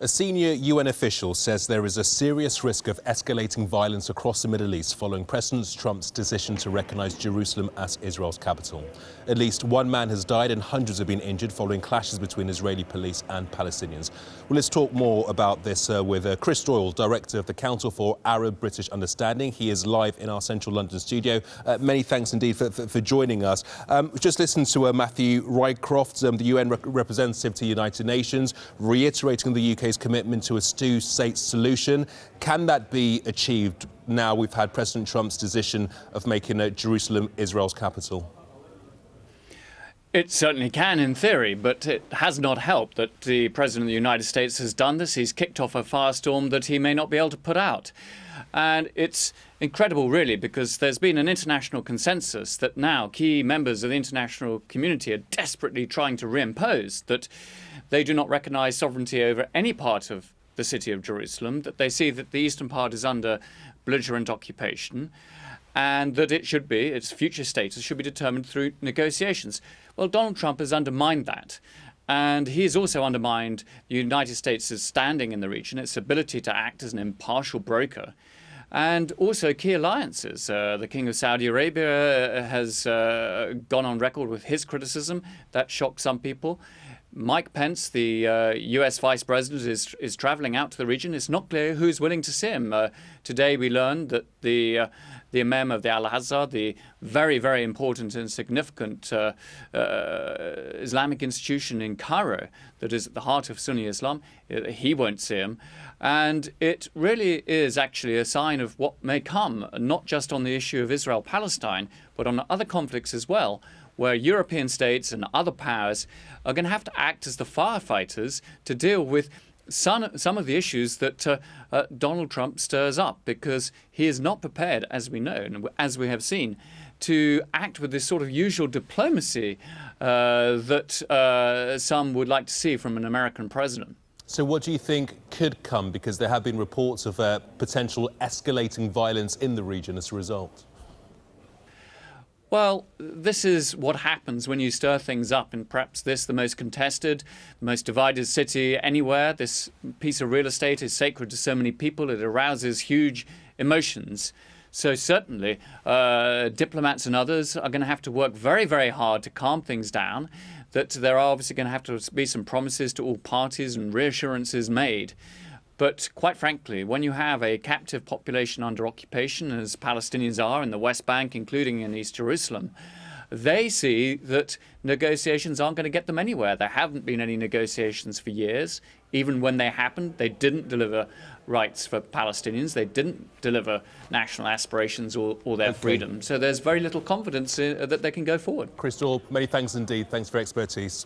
A senior UN official says there is a serious risk of escalating violence across the Middle East following President Trump's decision to recognize Jerusalem as Israel's capital. At least one man has died and hundreds have been injured following clashes between Israeli police and Palestinians. Well, let's talk more about this with Chris Doyle, Director of the Council for Arab-British Understanding. He is live in our central London studio. Many thanks indeed for joining us. Just listen to Matthew Rycroft, the UN representative to the United Nations, reiterating the UK's commitment to a two-state solution. Can that be achieved now we've had President Trump's decision of making Jerusalem Israel's capital? It certainly can in theory, but it has not helped that the President of the United States has done this. He's kicked off a firestorm that he may not be able to put out. And it's incredible, really, because there's been an international consensus that now key members of the international community are desperately trying to reimpose that they do not recognize sovereignty over any part of the city of Jerusalem, that they see that the eastern part is under belligerent occupation, and that its future status should be determined through negotiations. Well, Donald Trump has undermined that. And he has also undermined the United States' standing in the region, its ability to act as an impartial broker, and also key alliances. The King of Saudi Arabia has gone on record with his criticism. That shocked some people. Mike Pence, the US Vice President, is traveling out to the region. It's not clear who's willing to see him. Today we learned that the Imam of the Al-Azhar, the very, very important and significant Islamic institution in Cairo that is at the heart of Sunni Islam, he won't see him. And it really is actually a sign of what may come, not just on the issue of Israel-Palestine, but on other conflicts as well, where European states and other powers are going to have to act as the firefighters to deal with some of the issues that Donald Trump stirs up, because he is not prepared, as we know, and as we have seen, to act with this sort of usual diplomacy that some would like to see from an American president. So what do you think could come? Because there have been reports of potential escalating violence in the region as a result. Well, this is what happens when you stir things up in perhaps the most contested, the most divided city anywhere. This piece of real estate is sacred to so many people. It arouses huge emotions. So certainly diplomats and others are going to have to work very, very hard to calm things down, that there are obviously going to have to be some promises to all parties and reassurances made. But quite frankly, when you have a captive population under occupation, as Palestinians are in the West Bank, including in East Jerusalem, they see that negotiations aren't going to get them anywhere. There haven't been any negotiations for years. Even when they happened, they didn't deliver rights for Palestinians. They didn't deliver national aspirations or their freedom. So there's very little confidence that they can go forward. Chris Doyle, many thanks indeed. Thanks for your expertise.